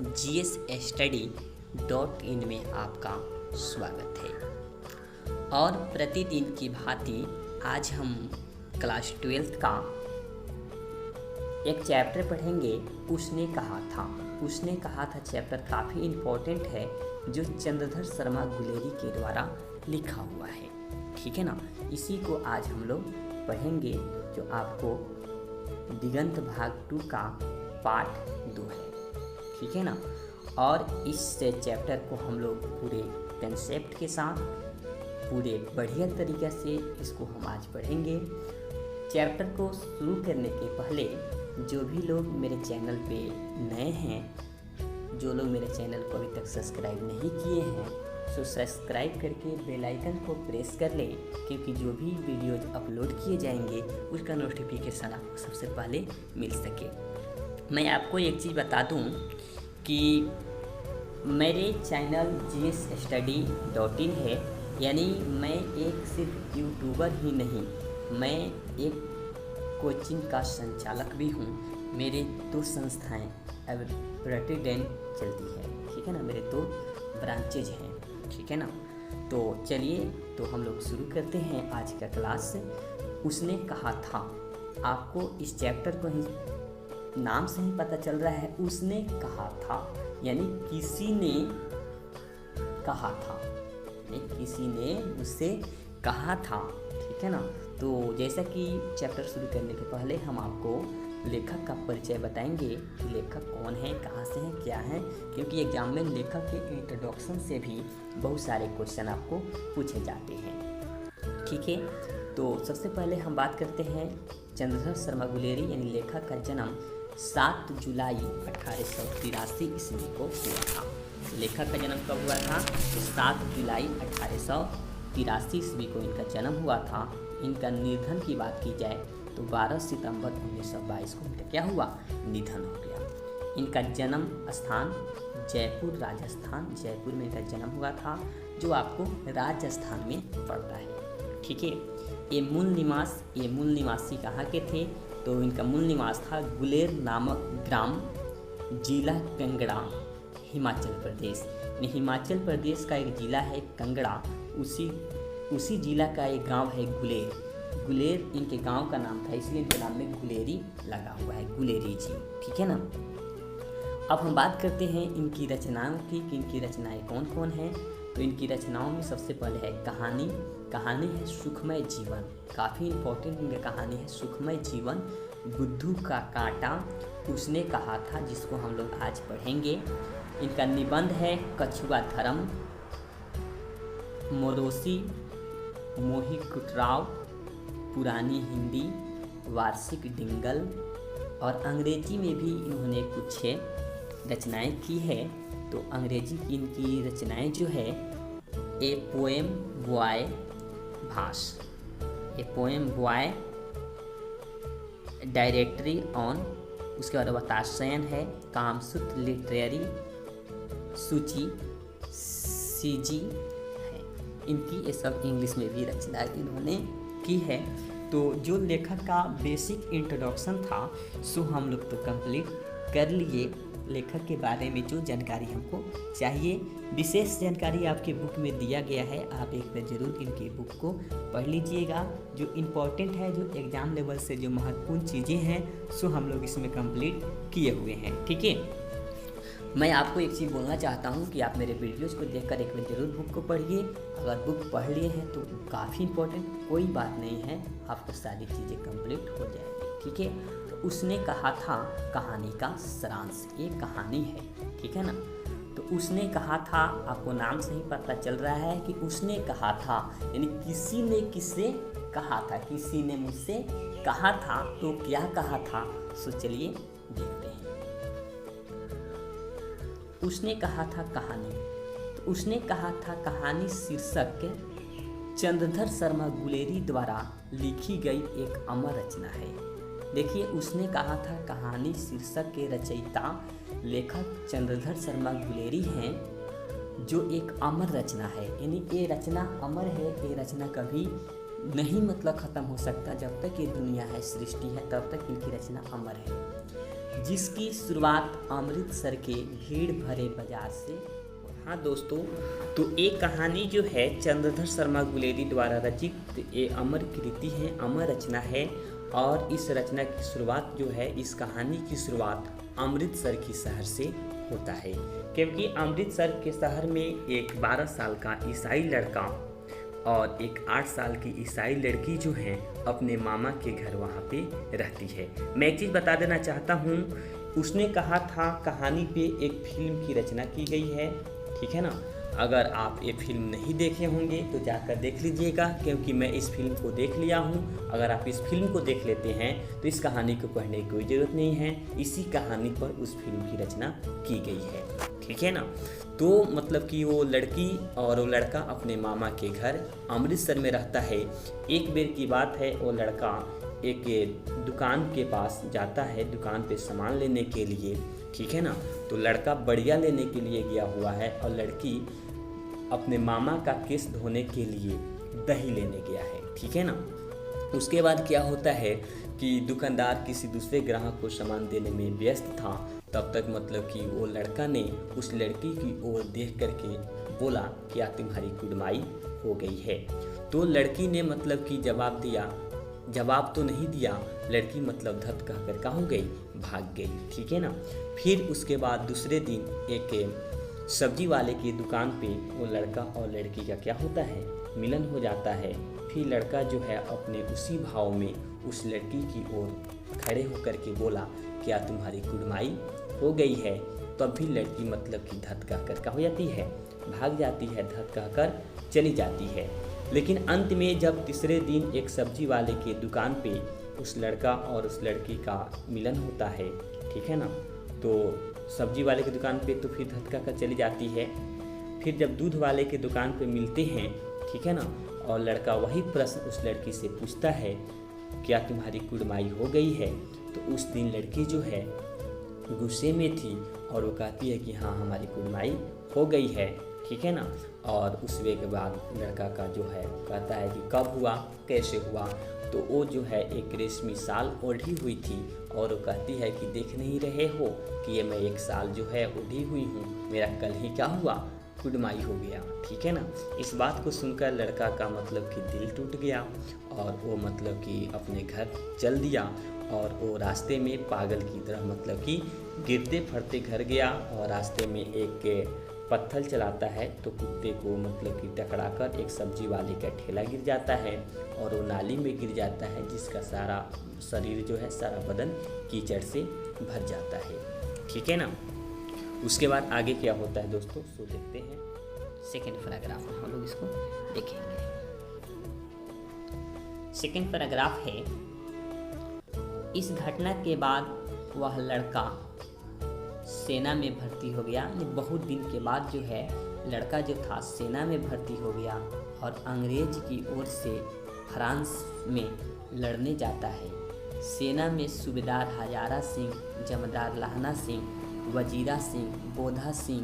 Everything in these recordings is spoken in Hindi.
GSStudy.in में आपका स्वागत है। और प्रतिदिन की भांति आज हम क्लास 12th का एक चैप्टर पढ़ेंगे। उसने कहा था चैप्टर काफ़ी इम्पोर्टेंट है, जो चंद्रधर शर्मा गुलेरी के द्वारा लिखा हुआ है। ठीक है ना, इसी को आज हम लोग पढ़ेंगे, जो आपको दिगंत भाग 2 का पार्ट 2 है। ठीक है ना, और इस चैप्टर को हम लोग पूरे कंसेप्ट के साथ पूरे बढ़िया तरीके से इसको हम आज पढ़ेंगे। चैप्टर को शुरू करने के पहले जो भी लोग मेरे चैनल पे नए हैं, जो लोग मेरे चैनल को अभी तक सब्सक्राइब नहीं किए हैं, सो सब्सक्राइब करके बेल आइकन को प्रेस कर लें, क्योंकि जो भी वीडियोज अपलोड किए जाएंगे उसका नोटिफिकेशन आपको सबसे पहले मिल सके। मैं आपको एक चीज़ बता दूं कि मेरे चैनल GSStudy.in है, यानी मैं एक सिर्फ यूट्यूबर ही नहीं, मैं एक कोचिंग का संचालक भी हूँ। मेरे 2 संस्थाएं अब प्रतिदिन चलती है। ठीक है ना, मेरे 2 ब्रांचेज हैं। ठीक है ना, तो चलिए तो हम लोग शुरू करते हैं आज का क्लास। उसने कहा था, आपको इस चैप्टर को ही नाम से ही पता चल रहा है, उसने कहा था, यानी किसी ने कहा था, किसी ने मुझसे कहा था। ठीक है ना, तो जैसा कि चैप्टर शुरू करने के पहले हम आपको लेखक का परिचय बताएंगे कि लेखक कौन है, कहाँ से हैं, क्या है, क्योंकि एग्जाम में लेखक के इंट्रोडक्शन से भी बहुत सारे क्वेश्चन आपको पूछे जाते हैं। ठीक है, तो सबसे पहले हम बात करते हैं चंद्रधर शर्मा गुलेरी, यानी लेखक का जन्म 7 जुलाई 1883 ईस्वी को हुआ था। लेखक का जन्म कब हुआ था? तो 7 जुलाई 1883 ईस्वी को इनका जन्म हुआ था। इनका निधन की बात की जाए तो 12 सितंबर 1922 को इनका क्या हुआ? निधन हो गया। इनका जन्म स्थान जयपुर, राजस्थान, जयपुर में इनका जन्म हुआ था, जो आपको राजस्थान में पड़ता है। ठीक है, ये मूल निवासी कहाँ के थे? तो इनका मूल निवास था गुलेर नामक ग्राम, जिला कंगड़ा, हिमाचल प्रदेश। हिमाचल प्रदेश का एक जिला है कंगड़ा, उसी जिला का एक गांव है गुलेर इनके गांव का नाम था, इसलिए इनके नाम में गुलेरी लगा हुआ है, गुलेरी जी। ठीक है ना, अब हम बात करते हैं इनकी रचनाओं की कि इनकी रचनाएं कौन कौन हैं। तो इनकी रचनाओं में सबसे पहले है कहानी है सुखमय जीवन, काफ़ी इम्पोर्टेंट इनकी कहानी है सुखमय जीवन। बुद्धू का कांटा, उसने कहा था, जिसको हम लोग आज पढ़ेंगे। इनका निबंध है कछुआ धर्म, मोरोसी मोही कुटराव, पुरानी हिंदी, वार्षिक डिंगल, और अंग्रेजी में भी इन्होंने कुछ रचनाएं की है। तो अंग्रेजी की इनकी रचनाएं जो है, a poem boy Bhasa, a poem boy, directory on, उसके बाद बताशयन है, कामसूत्र लिटरेरी सूची, सीजी है। इनकी ये सब इंग्लिश में भी रचना इन्होंने की है। तो जो लेखक का बेसिक इंट्रोडक्शन था सो हम लोग तो कंप्लीट कर लिए। लेखक के बारे में जो जानकारी हमको चाहिए, विशेष जानकारी आपके बुक में दिया गया है, आप एक बार जरूर इनके बुक को पढ़ लीजिएगा। जो इम्पोर्टेंट है, जो एग्ज़ाम लेवल से जो महत्वपूर्ण चीज़ें हैं, सो हम लोग इसमें कंप्लीट किए हुए हैं। ठीक है, मैं आपको एक चीज़ बोलना चाहता हूँ कि आप मेरे वीडियोज़ को देखकर एक बार जरूर बुक को पढ़िए। अगर बुक पढ़ लिए हैं तो काफ़ी इम्पोर्टेंट, कोई बात नहीं है, आपको सारी चीज़ें कंप्लीट हो जाएंगी। ठीक है, तो उसने कहा था कहानी का सारांश, ये कहानी है। ठीक है ना, तो उसने कहा था, आपको नाम से ही पता चल रहा है कि उसने कहा था, यानी किसी ने किससे कहा था, किसी ने मुझसे कहा था। तो क्या कहा था, सो चलिए देखते हैं। उसने कहा था कहानी, तो उसने कहा था कहानी शीर्षक चंद्रधर शर्मा गुलेरी द्वारा लिखी गई एक अमर रचना है। देखिए, उसने कहा था कहानी शीर्षक के रचयिता लेखक चंद्रधर शर्मा गुलेरी हैं, जो एक अमर रचना है, यानी ये रचना अमर है। ये रचना कभी नहीं ख़त्म हो सकता, जब तक ये दुनिया है, सृष्टि है, तब तक इनकी रचना अमर है। जिसकी शुरुआत अमृतसर के भीड़ भरे बाजार से। हाँ दोस्तों, तो एक कहानी जो है चंद्रधर शर्मा गुलेरी द्वारा रचित ये अमर कृति है, अमर रचना है। और इस रचना की शुरुआत जो है, इस कहानी की शुरुआत अमृतसर की शहर से होता है, क्योंकि अमृतसर के शहर में एक 12 साल का ईसाई लड़का और एक 8 साल की ईसाई लड़की जो हैं अपने मामा के घर वहाँ पे रहती है। मैं एक चीज़ बता देना चाहता हूँ, उसने कहा था कहानी पे एक फिल्म की रचना की गई है, ठीक है ना। अगर आप ये फिल्म नहीं देखे होंगे तो जाकर देख लीजिएगा, क्योंकि मैं इस फिल्म को देख लिया हूँ। अगर आप इस फिल्म को देख लेते हैं तो इस कहानी को पढ़ने की कोई ज़रूरत नहीं है, इसी कहानी पर उस फिल्म की रचना की गई है, ठीक है ना। तो मतलब कि वो लड़की और वो लड़का अपने मामा के घर अमृतसर में रहता है। एक बेर की बात है, वो लड़का एक दुकान के पास जाता है, दुकान पे सामान लेने के लिए, ठीक है ना। तो लड़का बढ़िया लेने के लिए गया हुआ है और लड़की अपने मामा का केस धोने के लिए दही लेने गया है, ठीक है ना। उसके बाद क्या होता है कि दुकानदार किसी दूसरे ग्राहक को सामान देने में व्यस्त था। तब तक मतलब कि वो लड़का ने उस लड़की की ओर देख करके बोला क्या तुम्हारी कुड़माई हो गई है। तो लड़की ने मतलब कि जवाब तो नहीं दिया। लड़की मतलब धत कहकर कहाँ गई, भाग गई, ठीक है ना। फिर उसके बाद दूसरे दिन एक सब्जी वाले की दुकान पे वो लड़का और लड़की का क्या होता है, मिलन हो जाता है। फिर लड़का जो है अपने उसी भाव में उस लड़की की ओर खड़े होकर के बोला क्या तुम्हारी कुड़माई हो गई है। तब भी लड़की मतलब कि धत कहकर क्या हो जाती है, भाग जाती है, धत कहकर चली जाती है। लेकिन अंत में जब तीसरे दिन एक सब्जी वाले के दुकान पे उस लड़का और उस लड़की का मिलन होता है, ठीक है ना। तो सब्जी वाले की दुकान पे तो फिर धत कहकर चली जाती है। फिर जब दूध वाले के दुकान पे मिलते हैं, ठीक है ना, और लड़का वही प्रश्न उस लड़की से पूछता है क्या तुम्हारी कुड़माई हो गई है। तो उस दिन लड़की जो है गुस्से में थी और वो कहती है कि हाँ हमारी कुड़माई हो गई है, ठीक है ना। और उस वे के बाद लड़का का जो है कहता है कि कब हुआ, कैसे हुआ। तो वो जो है एक रेशमी शाल ओढ़ी हुई थी और वो कहती है कि देख नहीं रहे हो कि ये मैं एक साल जो है ओढ़ी हुई हूँ, मेरा कल ही क्या हुआ, कुड़माई हो गया, ठीक है ना। इस बात को सुनकर लड़का का मतलब कि दिल टूट गया और वो मतलब कि अपने घर चल दिया। और वो रास्ते में पागल की तरह मतलब कि गिरते फटते घर गया और रास्ते में एक पत्थर चलाता है तो कुत्ते को मतलब कि टकरा कर एक सब्जी वाले का ठेला गिर जाता है और वो नाली में गिर जाता है, जिसका सारा शरीर जो है, सारा बदन कीचड़ से भर जाता है, ठीक है ना। उसके बाद आगे क्या होता है दोस्तों, सो देखते हैं। सेकेंड पैराग्राफ में हम लोग इसको देखेंगे। सेकेंड पैराग्राफ है, इस घटना के बाद वह लड़का सेना में भर्ती हो गया। बहुत दिन के बाद जो है लड़का जो था सेना में भर्ती हो गया और अंग्रेज की ओर से फ्रांस में लड़ने जाता है। सेना में सूबेदार हजारा सिंह, जमींदार लहना सिंह, वजीरा सिंह, बोधा सिंह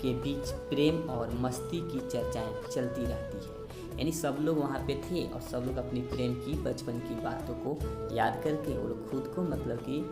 के बीच प्रेम और मस्ती की चर्चाएं चलती रहती है। यानी सब लोग वहाँ पे थे और सब लोग अपनी प्रेम की बचपन की बातों को याद करके वो लोग खुद को मतलब कि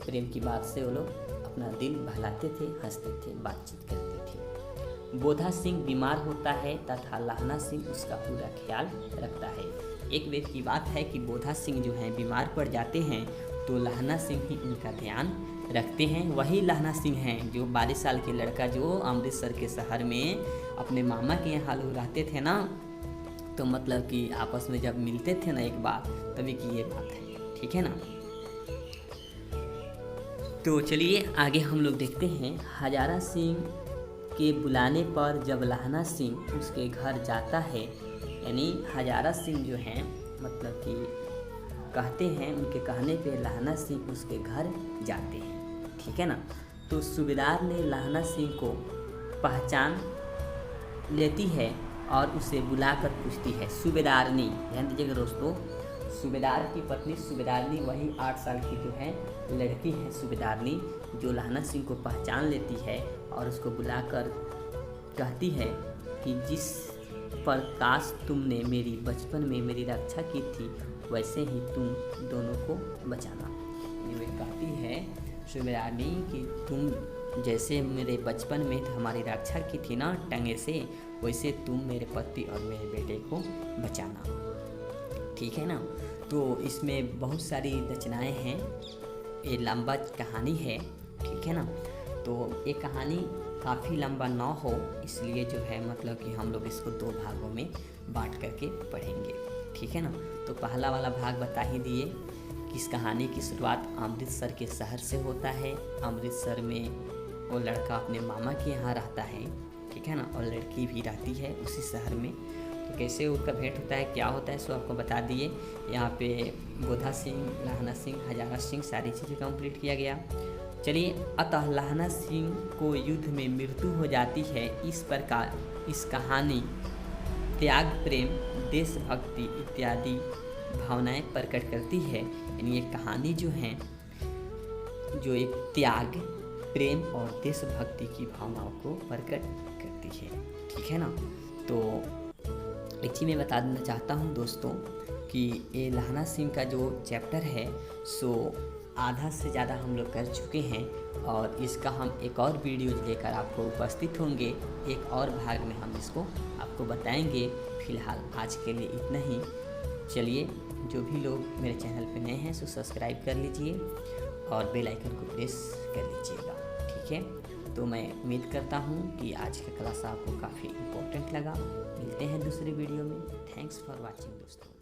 प्रेम की बात से वो लोग अपना दिल बहलाते थे, हंसते थे, बातचीत करते थे। बोधा सिंह बीमार होता है तथा लहना सिंह उसका पूरा ख्याल रखता है। एक वेद की बात है कि बोधा सिंह जो हैं बीमार पड़ जाते हैं तो लहना सिंह ही उनका ध्यान रखते हैं। वही लहना सिंह हैं जो 22 साल के लड़का जो अमृतसर के शहर में अपने मामा के यहाँ लोग रहते थे ना, तो मतलब कि आपस में जब मिलते थे ना एक बार, तभी की ये बात है, ठीक है ना। तो चलिए आगे हम लोग देखते हैं। हजारा सिंह के बुलाने पर जब लहना सिंह उसके घर जाता है, यानी हजारा सिंह जो हैं मतलब कि कहते हैं, उनके कहने पे लहना सिंह उसके घर जाते हैं, ठीक है ना। तो सूबेदार ने लहना सिंह को पहचान लेती है और उसे बुलाकर पूछती है। सूबेदारनी, ध्यान दीजिएगा दोस्तों, सूबेदार की पत्नी सूबेदारनी वही 8 साल की जो है लड़की है सूबेदारनी, जो लहना सिंह को पहचान लेती है और उसको बुलाकर कहती है कि जिस प्रकाश तुमने मेरी बचपन में मेरी रक्षा की थी वैसे ही तुम दोनों को बचाना। ये कहती है सुबेदारनी कि तुम जैसे मेरे बचपन में हमारी रक्षा की थी ना टंगे से, वैसे तुम मेरे पति और मेरे बेटे को बचाना, ठीक है ना। तो इसमें बहुत सारी रचनाएं हैं, ये लंबा कहानी है, ठीक है ना। तो ये कहानी काफ़ी लंबा ना हो इसलिए जो है मतलब कि हम लोग इसको 2 भागों में बांट करके पढ़ेंगे, ठीक है ना। तो पहला वाला भाग बता ही दिए कि इस कहानी की शुरुआत अमृतसर के शहर से होता है। अमृतसर में वो लड़का अपने मामा के यहाँ रहता है, ठीक है ना, और लड़की भी रहती है उसी शहर में। तो कैसे उनका भेंट होता है, क्या होता है, सो आपको बता दिए। यहाँ पे गोधा सिंह, लहना सिंह, हजारा सिंह सारी चीज़ें कंप्लीट किया गया। चलिए, अतः लहना सिंह को युद्ध में मृत्यु हो जाती है। इस प्रकार इस कहानी त्याग, प्रेम, देशभक्ति इत्यादि भावनाएं प्रकट करती है। यानी ये कहानी जो है जो एक त्याग, प्रेम और देशभक्ति की भावनाओं को प्रकट करती है, ठीक है ना। तो एक चीज़ मैं बता देना चाहता हूँ दोस्तों कि ये लहना सिंह का जो चैप्टर है सो आधा से ज़्यादा हम लोग कर चुके हैं और इसका हम एक और वीडियो लेकर आपको उपस्थित होंगे। एक और भाग में हम इसको आपको बताएंगे। फिलहाल आज के लिए इतना ही। चलिए, जो भी लोग मेरे चैनल पे नए हैं सो सब्सक्राइब कर लीजिए और बेल आइकन को प्रेस कर लीजिएगा, ठीक है। तो मैं उम्मीद करता हूँ कि आज का क्लास आपको काफ़ी इम्पोर्टेंट लगा। मिलते हैं दूसरे वीडियो में। थैंक्स फॉर वॉचिंग दोस्तों।